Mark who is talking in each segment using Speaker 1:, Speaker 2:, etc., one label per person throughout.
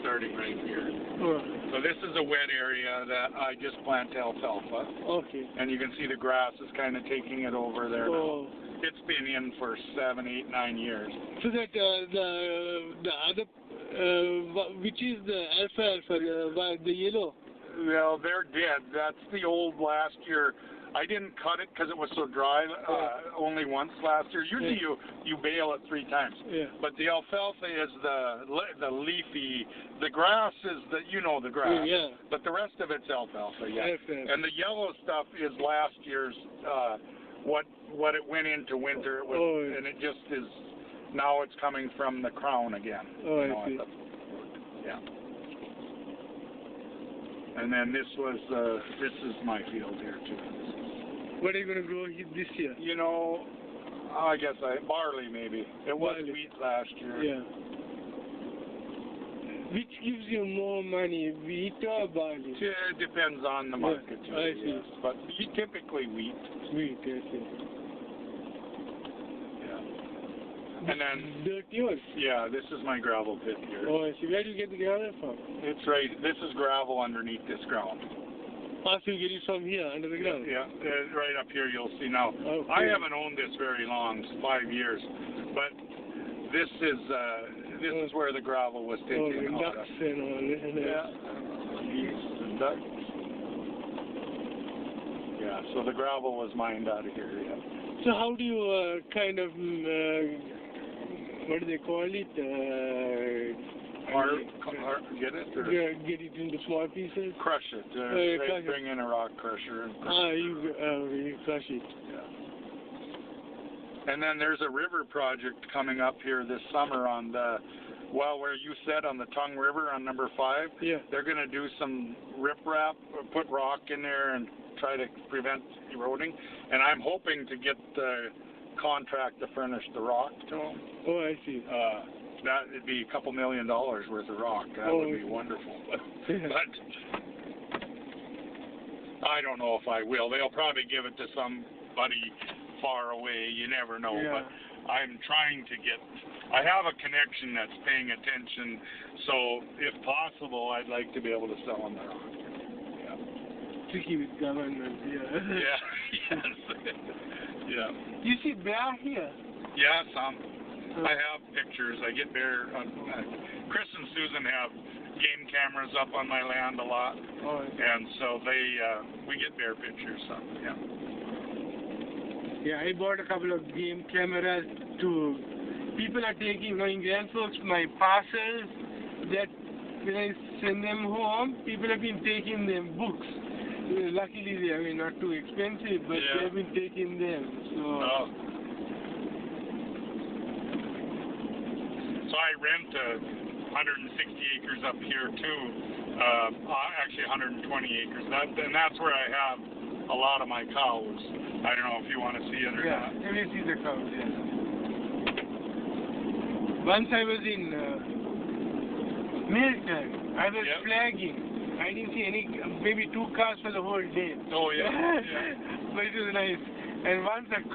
Speaker 1: starting right here.
Speaker 2: Oh,
Speaker 1: So this is a wet area that I just plant alfalfa.
Speaker 2: okay.
Speaker 1: And you can see the grass is kind of taking it over there
Speaker 2: Oh.
Speaker 1: now. It's been in for 7, 8, 9 years.
Speaker 2: So that the other, which is the alfalfa, the yellow?
Speaker 1: Well, they're dead. That's the old last year. I didn't cut it because it was so dry, only once last year. Usually you bale it 3 times.
Speaker 2: Yeah.
Speaker 1: But the alfalfa is the leafy, the grass is the grass.
Speaker 2: Yeah.
Speaker 1: But the rest of it's alfalfa, yeah.
Speaker 2: Alfalfa.
Speaker 1: And the yellow stuff is last year's, what it went into winter. It was, and it just is, now it's coming from the crown again.
Speaker 2: Oh, I see.
Speaker 1: Yeah. And then this is my field here too.
Speaker 2: What are you going to grow this year?
Speaker 1: You know, I guess barley maybe. It was
Speaker 2: Barley.
Speaker 1: wheat last year.
Speaker 2: Yeah. Which gives you more money, wheat or barley?
Speaker 1: It depends on the market.
Speaker 2: Yeah, I see.
Speaker 1: Yes. But typically wheat.
Speaker 2: Wheat, I see.
Speaker 1: Yeah. And then
Speaker 2: Dirt yours?
Speaker 1: Yeah, this is my gravel pit here.
Speaker 2: Oh, I see. Where do you get the gravel from?
Speaker 1: It's right. This is gravel underneath this ground.
Speaker 2: Ah, so you get it from here, under the ground?
Speaker 1: Yeah, right up here you'll see now.
Speaker 2: Okay.
Speaker 1: I haven't owned this very long, 5 years, but this is where the gravel was taken out
Speaker 2: ducks
Speaker 1: of.
Speaker 2: and all that.
Speaker 1: Yeah, geese and ducks. Yeah, so the gravel was mined out of here. Yeah.
Speaker 2: So how do you kind of, what do they call it?
Speaker 1: Get it? Or
Speaker 2: get it into small pieces?
Speaker 1: crush it.
Speaker 2: Crush
Speaker 1: They
Speaker 2: it.
Speaker 1: bring in a rock crusher. And
Speaker 2: You crush it.
Speaker 1: Yeah. And then there's a river project coming up here this summer on where you said on the Tongue River on number 5.
Speaker 2: Yeah.
Speaker 1: They're going to do some riprap, put rock in there and try to prevent eroding. And I'm hoping to get the contract to furnish the rock to them.
Speaker 2: Oh, I see.
Speaker 1: That would be a couple $1 million worth of rock. That would be wonderful. But I don't know if I will. They'll probably give it to somebody far away. You never know.
Speaker 2: Yeah.
Speaker 1: But I'm trying to I have a connection that's paying attention. So if possible, I'd like to be able to sell them the rock. Yeah.
Speaker 2: Tricky with government, yeah.
Speaker 1: Yeah. Yes. Yeah.
Speaker 2: You see bear here?
Speaker 1: Yeah, some. I have pictures. I get bear. Chris and Susan have game cameras up on my land a lot, and so we get bear pictures. So, yeah.
Speaker 2: Yeah, I bought a couple of game cameras to. People are taking in Grand Forks my parcels that when I send them home, people have been taking them books. Luckily, they not too expensive, but they have been taking them. So.
Speaker 1: So I rent 160 acres up here too, actually 120 acres, and that's where I have a lot of my cows. I don't know if you want to see it or not.
Speaker 2: Yeah, we see the cows, yeah. Once I was in Milton, I was flagging. I didn't see maybe 2 cars for the whole day.
Speaker 1: Oh yeah.
Speaker 2: But it was nice. And once a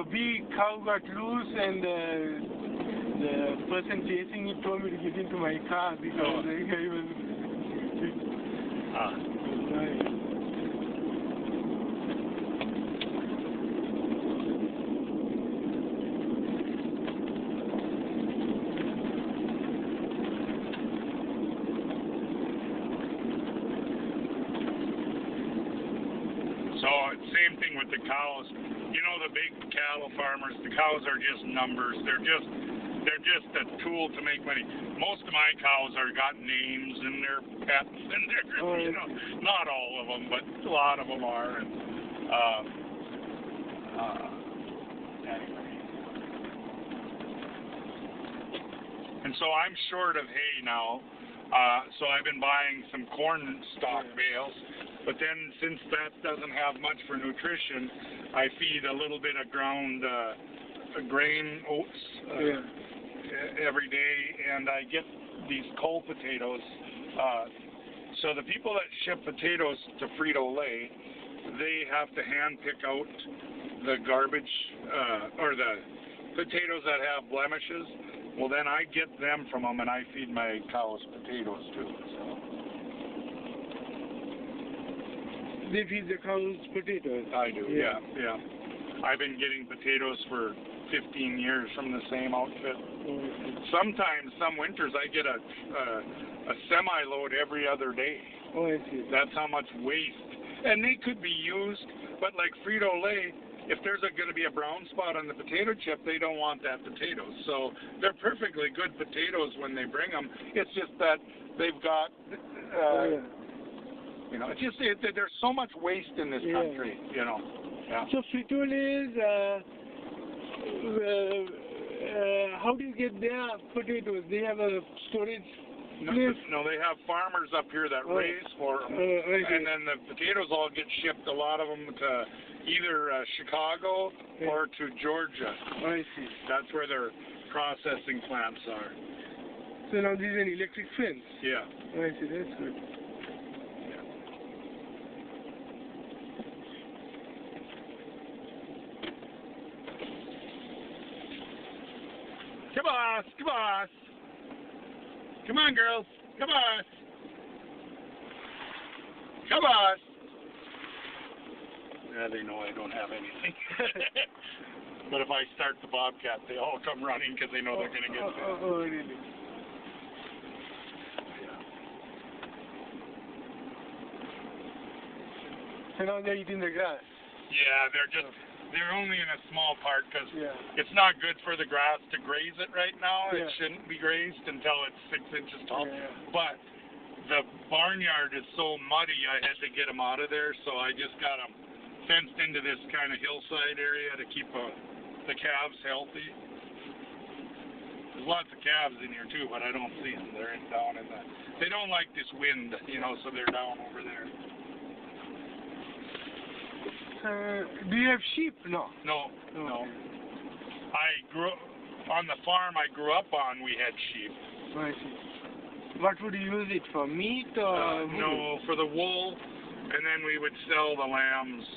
Speaker 2: big cow got loose and the person chasing it told me to get into my car because he was nice.
Speaker 1: So same thing with the cows. You know, the big cattle farmers, the cows are just numbers. They're just a tool to make money. Most of my cows got names and they're pets and they're, not all of them, but a lot of them are. And, anyway. And so I'm short of hay now. So I've been buying some corn stock bales. But then since that doesn't have much for nutrition, I feed a little bit of ground grain oats every day, and I get these coal potatoes. So the people that ship potatoes to Frito-Lay, they have to hand pick out the garbage or the potatoes that have blemishes, Well, then I get them from them, and I feed my cows potatoes too. So.
Speaker 2: They feed the cows potatoes?
Speaker 1: I do, yeah. I've been getting potatoes for 15 years from the same outfit. Sometimes, some winters, I get a semi-load every other day.
Speaker 2: Oh, I see.
Speaker 1: That's how much waste. And they could be used, but like Frito-Lay, if there's going to be a brown spot on the potato chip, they don't want that potato. So they're perfectly good potatoes when they bring them. It's just that they've got, you know, it's just that there's so much waste in this country, you know. Yeah.
Speaker 2: So Frito-Lay's, how do you get their potatoes? They have a storage place?
Speaker 1: No, they have farmers up here that raise for them, and then the potatoes all get shipped, a lot of them to either Chicago or to Georgia.
Speaker 2: I see.
Speaker 1: That's where their processing plants are.
Speaker 2: So now this is an electric fence?
Speaker 1: Yeah.
Speaker 2: I see, that's good.
Speaker 1: Come on, come on. Come on, girls. Come on. Come on. Yeah, they know I don't have anything. But if I start the bobcat, they all come running because they know they're going to get fed.
Speaker 2: Oh, really? So now they're eating the grass?
Speaker 1: Yeah, they're only in a small part because it's not good for the grass to graze it right now. It shouldn't be grazed until it's 6 inches tall. But the barnyard is so muddy, I had to get them out of there, so I just got them fenced into this kind of hillside area to keep the calves healthy. There's lots of calves in here too, but I don't see them. They're down in the... They don't like this wind, you know, so they're down over there.
Speaker 2: Do you have sheep? No.
Speaker 1: No. I grew on the farm I grew up on. We had sheep.
Speaker 2: I see. What would you use it for? Meat or?
Speaker 1: No, for the wool, and then we would sell the lambs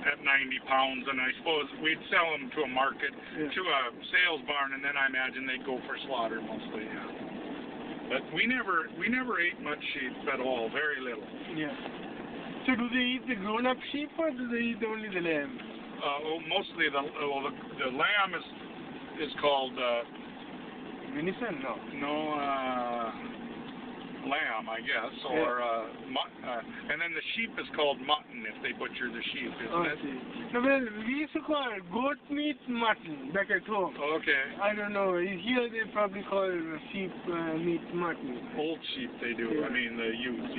Speaker 1: at 90 pounds, and I suppose we'd sell them to a market, to a sales barn, and then I imagine they'd go for slaughter mostly. Yeah. But we never ate much sheep at all. Very little.
Speaker 2: Yeah. So do they eat the grown-up sheep or do they eat only the lamb?
Speaker 1: Mostly the lamb is called
Speaker 2: venison?
Speaker 1: No, lamb, I guess, or and then the sheep is called mutton if they butcher the sheep, isn't it?
Speaker 2: No, well, we used to call goat meat mutton back at home.
Speaker 1: Okay.
Speaker 2: I don't know. Here they probably call sheep meat mutton.
Speaker 1: Old sheep they do. I mean the ewes,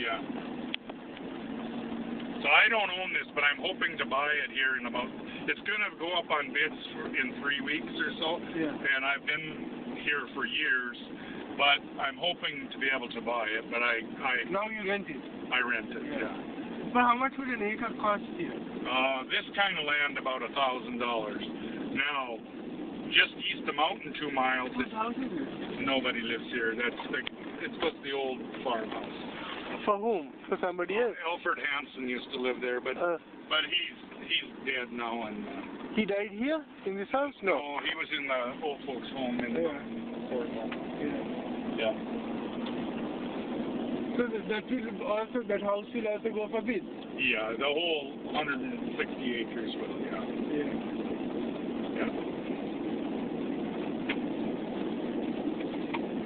Speaker 1: So I don't own this, but I'm hoping to buy it here in about... It's going to go up on bids in 3 weeks or so, and I've been here for years, but I'm hoping to be able to buy it, but I
Speaker 2: Now you rent it?
Speaker 1: I rent it,
Speaker 2: But how much would an acre cost here?
Speaker 1: This kind of land, about $1,000. Now, just east of Mountain 2 miles...
Speaker 2: Whose house is it?
Speaker 1: Nobody lives here. It's just the old farmhouse.
Speaker 2: For whom? For somebody else?
Speaker 1: Alfred Hansen used to live there, but he's dead now. And
Speaker 2: he died here in this house? No,
Speaker 1: he was in the old folks' home in the Fort home.
Speaker 2: So that house will also go for bid?
Speaker 1: Yeah, the whole 160 acres will.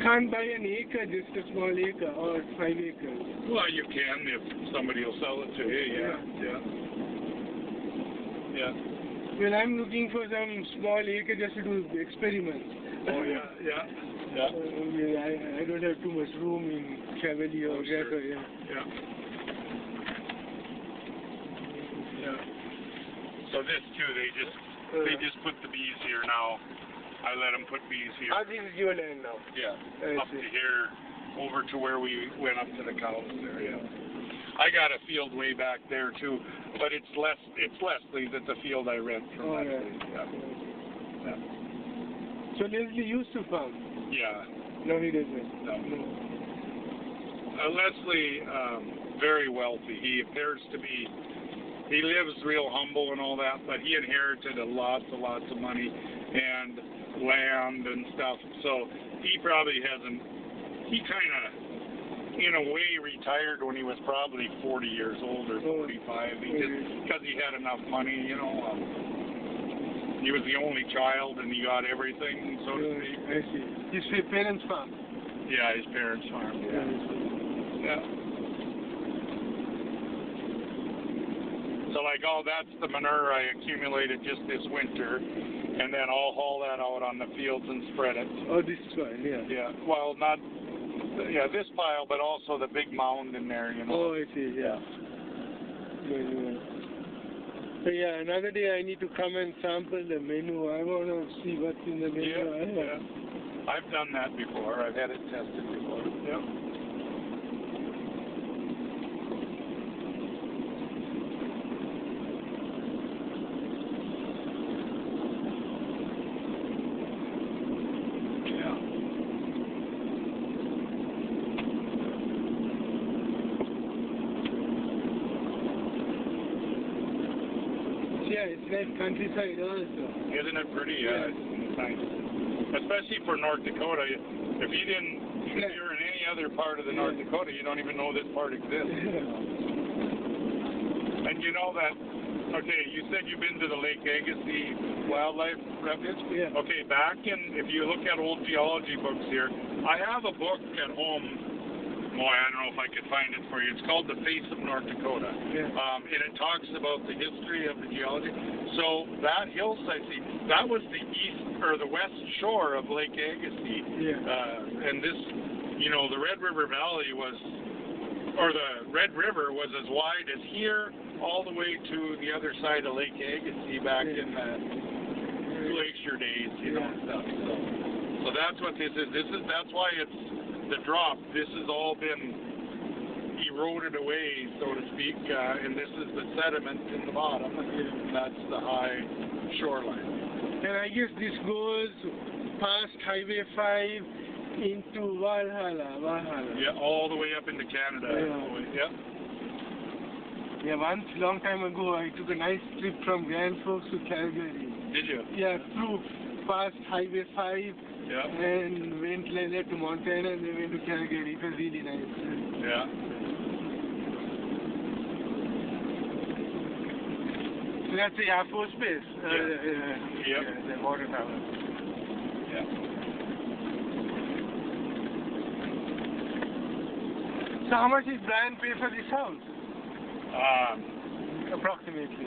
Speaker 2: Can't buy an acre, just a small acre, or 5 acres.
Speaker 1: Well, you can if somebody will sell it to you,
Speaker 2: Well, I'm looking for some small acre just to do experiments.
Speaker 1: Oh, yeah.
Speaker 2: I don't have too much room in Cavalier or Gecko,
Speaker 1: So this too, they just put the bees here now. I let them put bees here.
Speaker 2: This is your land now?
Speaker 1: Yeah, up to here, over to where we went up to the cows there, I got a field way back there too, but it's Leslie that's the field I rent from Leslie.
Speaker 2: So Leslie used to farm?
Speaker 1: Yeah.
Speaker 2: No, he doesn't?
Speaker 1: No. Leslie, very wealthy. He appears to be, he lives real humble and all that, but he inherited lots of money. and land and stuff. So he probably hasn't, he kind of, in a way, retired when he was probably 40 years old or 45. He just, because he had enough money, you know. He was the only child and he got everything, so to speak.
Speaker 2: I see. His parents' farm?
Speaker 1: Yeah, his parents' farm, yeah. Yeah. So like all that's the manure I accumulated just this winter, and then I'll haul that out on the fields and spread it.
Speaker 2: Oh, this one, yeah.
Speaker 1: Yeah, well, not, yeah, this pile, but also the big mound in there, you know.
Speaker 2: Oh, I see, yeah. So yeah, another day I need to come and sample the menu. I want to see what's in the menu.
Speaker 1: Yeah. I've done that before. I've had it tested before. Yep.
Speaker 2: Yeah, it's nice countryside also.
Speaker 1: Isn't it pretty? Yeah, it's nice. Especially for North Dakota. If you're in any other part of the North Dakota, you don't even know this part exists. And you know that, okay, you said you've been to the Lake Agassiz Wildlife Refuge?
Speaker 2: Yeah.
Speaker 1: Okay, back in, if you look at old geology books here, I have a book at home. Boy, I don't know if I could find it for you. It's called The Face of North Dakota.
Speaker 2: Yeah.
Speaker 1: And it talks about the history of the geology. So that hillside, see, that was the east or the west shore of Lake Agassiz.
Speaker 2: Yeah.
Speaker 1: And this, you know, the Red River Valley was, or the Red River was as wide as here, all the way to the other side of Lake Agassiz back in the glacier days, you know, and stuff. So that's what this is. That's why it's the drop. This has all been eroded away, so to speak, and this is the sediment in the bottom, and that's the high shoreline.
Speaker 2: And I guess this goes past Highway 5 into Valhalla.
Speaker 1: Yeah, all the way up into Canada. Yeah.
Speaker 2: Yeah, once, long time ago, I took a nice trip from Grand Forks to Calgary.
Speaker 1: Did you?
Speaker 2: Yeah, through past Highway 5.
Speaker 1: Yeah.
Speaker 2: And went like that to Montana and then went to Calgary. It was really nice.
Speaker 1: Yeah.
Speaker 2: So that's the Air Force Base.
Speaker 1: Yep.
Speaker 2: The water tower.
Speaker 1: Yeah.
Speaker 2: So how much did Brian pay for this house? Approximately.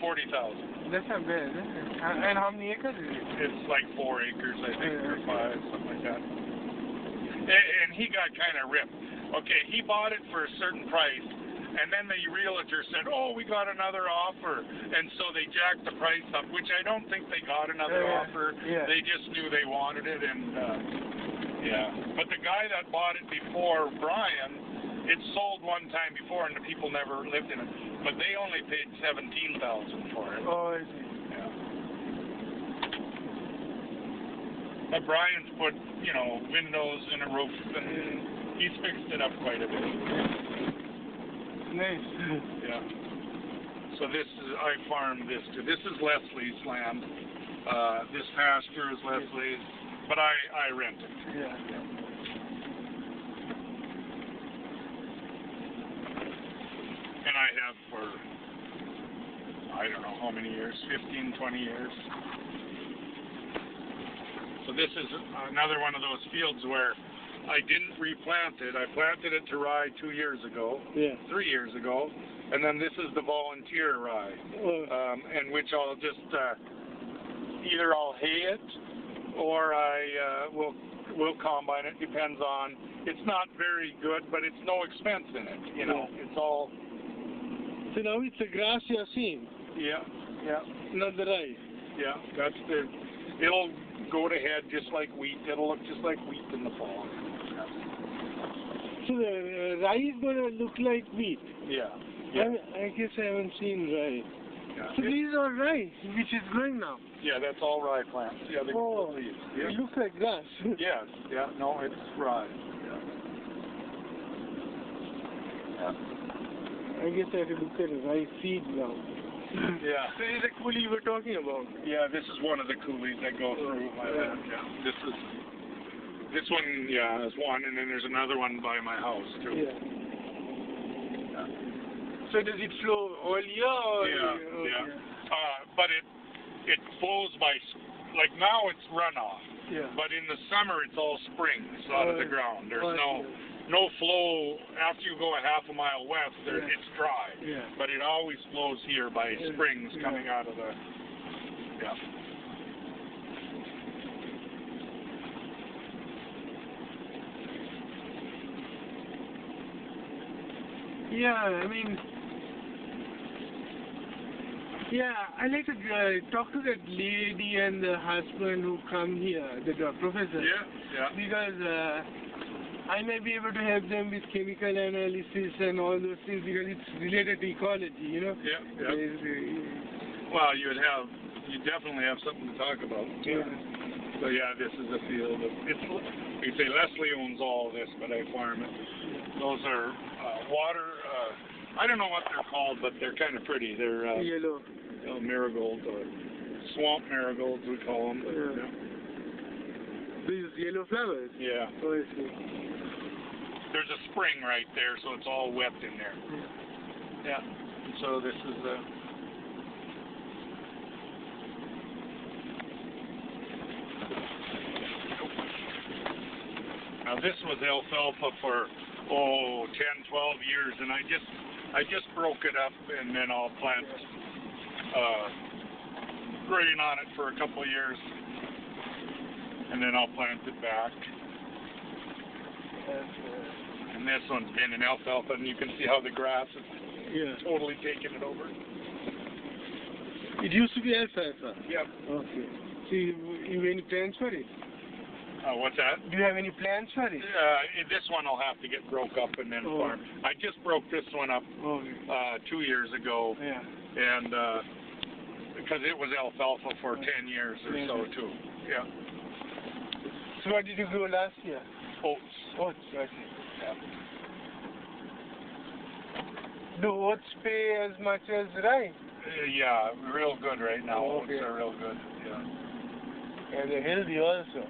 Speaker 1: 40,000.
Speaker 2: That's not bad. And how many acres is it?
Speaker 1: It's like 4 acres, I think, or 5, something like that. And he got kind of ripped. Okay, he bought it for a certain price, and then the realtor said, oh, we got another offer. And so they jacked the price up, which I don't think they got another offer.
Speaker 2: Yeah.
Speaker 1: They just knew they wanted it, and yeah. But the guy that bought it before Brian, it sold one time before, and the people never lived in it. But they only paid $17,000 for it.
Speaker 2: Oh, I see.
Speaker 1: Yeah. But Brian's put, you know, windows and a roof, and he's fixed it up quite a bit.
Speaker 2: Nice.
Speaker 1: Yeah. So this is, I farm this too. This is Leslie's land. This pasture is Leslie's, but I rent it.
Speaker 2: Yeah.
Speaker 1: And I have for, I don't know how many years, 15, 20 years. So this is another one of those fields where I didn't replant it. I planted it to rye 2 years ago, 3 years ago, and then this is the volunteer rye, in which I'll just, either I'll hay it or I will combine it, depends on, it's not very good, but it's no expense in it, you know, it's all.
Speaker 2: So now it's a grass you're seeing?
Speaker 1: Yeah, yeah.
Speaker 2: Not the rice?
Speaker 1: Yeah, that's the, it'll go to head just like wheat. It'll look just like wheat in the fall.
Speaker 2: So the rye is going to look like wheat?
Speaker 1: Yeah.
Speaker 2: I guess I haven't seen rye.
Speaker 1: Yeah.
Speaker 2: So these are rye, which is growing now?
Speaker 1: Yeah, that's all rye plants. Yeah, they leaves. Yeah.
Speaker 2: It looks like grass.
Speaker 1: Yes, yeah, no, it's rye. Yeah.
Speaker 2: I guess I have to look at rye seed now.
Speaker 1: Yeah.
Speaker 2: So this is the coulee you were talking about.
Speaker 1: Yeah, this is one of the coulees that go through my land. Yeah. This one, yeah, is one, and then there's another one by my house too.
Speaker 2: Yeah. So does it flow all year? Or
Speaker 1: Yeah. But it flows by, like now it's runoff.
Speaker 2: Yeah.
Speaker 1: But in the summer it's all springs out of the ground. There's no flow after you go a half a mile west. It's dry.
Speaker 2: Yeah.
Speaker 1: But it always flows here by springs coming out of the. Yeah.
Speaker 2: Yeah, I mean, I like to talk to that lady and the husband who come here, the professor.
Speaker 1: Yeah.
Speaker 2: Because I may be able to help them with chemical analysis and all those things because it's related to ecology, you know.
Speaker 1: Yeah. Well, you definitely have something to talk about.
Speaker 2: Yeah.
Speaker 1: So yeah, this is a field. You say Leslie owns all of this, but I farm it. Those are water. I don't know what they're called, but they're kind of pretty. They're
Speaker 2: yellow.
Speaker 1: Marigolds or swamp marigolds, we call them. But,
Speaker 2: These yellow flowers.
Speaker 1: Yeah.
Speaker 2: Oh, I see.
Speaker 1: There's a spring right there, so it's all wet in there. Yeah. So this is Now this was alfalfa for 10, 12 years, and I just broke it up, and then I'll plant grain on it for a couple of years, and then I'll plant it back. And this one's been an alfalfa, and you can see how the grass is totally taking it over.
Speaker 2: It used to be alfalfa?
Speaker 1: Yep.
Speaker 2: Okay. So you have any plans for it?
Speaker 1: What's that?
Speaker 2: Do you have any plans for it?
Speaker 1: This one will have to get broke up and then farmed. I just broke this one up 2 years ago, and because it was alfalfa for 10 years or so too. Yeah.
Speaker 2: So what did you grow last year?
Speaker 1: Oats.
Speaker 2: Oats, I see.
Speaker 1: Yeah.
Speaker 2: Do oats pay as much as rye?
Speaker 1: Yeah, real good right now. Oats are real good. Yeah.
Speaker 2: And they're healthy also.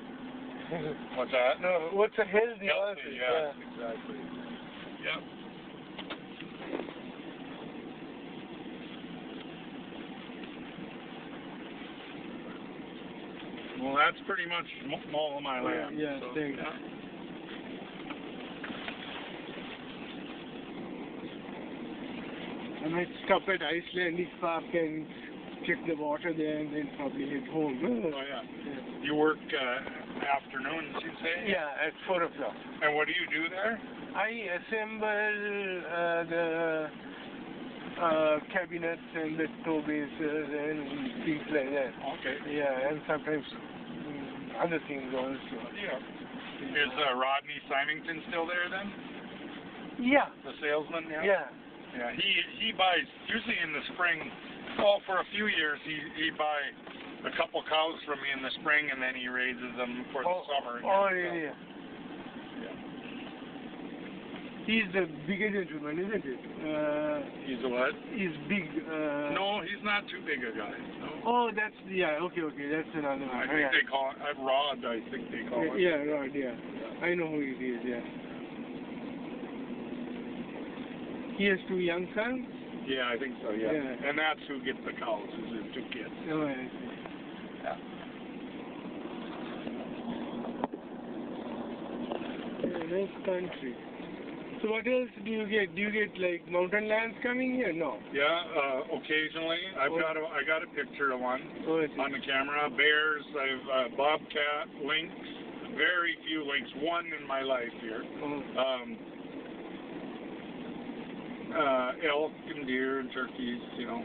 Speaker 1: What's that?
Speaker 2: No, oats are healthy also.
Speaker 1: Yeah, exactly. Yep. Well, that's pretty much all of my land.
Speaker 2: Yeah,
Speaker 1: so,
Speaker 2: thanks. I might stop at Icelandic Park and check the water there and then probably head home.
Speaker 1: Oh, yeah. You work afternoons, you say?
Speaker 2: Yeah, at 4 o'clock.
Speaker 1: And what do you do there?
Speaker 2: I assemble the cabinets and the toe bases and things like that.
Speaker 1: Okay.
Speaker 2: Yeah, and sometimes other things also.
Speaker 1: Yeah. Is Rodney Symington still there then?
Speaker 2: Yeah.
Speaker 1: The salesman?
Speaker 2: Yeah.
Speaker 1: Yeah, he buys, usually in the spring, well, for a few years, he'd buy a couple cows from me in the spring, and then he raises them for the summer.
Speaker 2: Oh, really? Yeah. He's the bigger gentleman, isn't it?
Speaker 1: He's a what?
Speaker 2: He's big.
Speaker 1: No, he's not too big a guy. No.
Speaker 2: Oh, that's, okay, that's another one.
Speaker 1: I think they call it, Rod, I think they call it.
Speaker 2: Yeah, Rod, I know who it is, He has 2 young sons?
Speaker 1: Yeah, I think so, yeah. And that's who gets the cows, is his 2 kids.
Speaker 2: Oh, I see. Nice country. So what else do you get? Do you get like mountain lions coming here? No.
Speaker 1: Yeah, occasionally. I got a picture of one on the camera. Bears, I've bobcat, lynx, very few lynx. One in my life here. Elk and deer and turkeys, you know.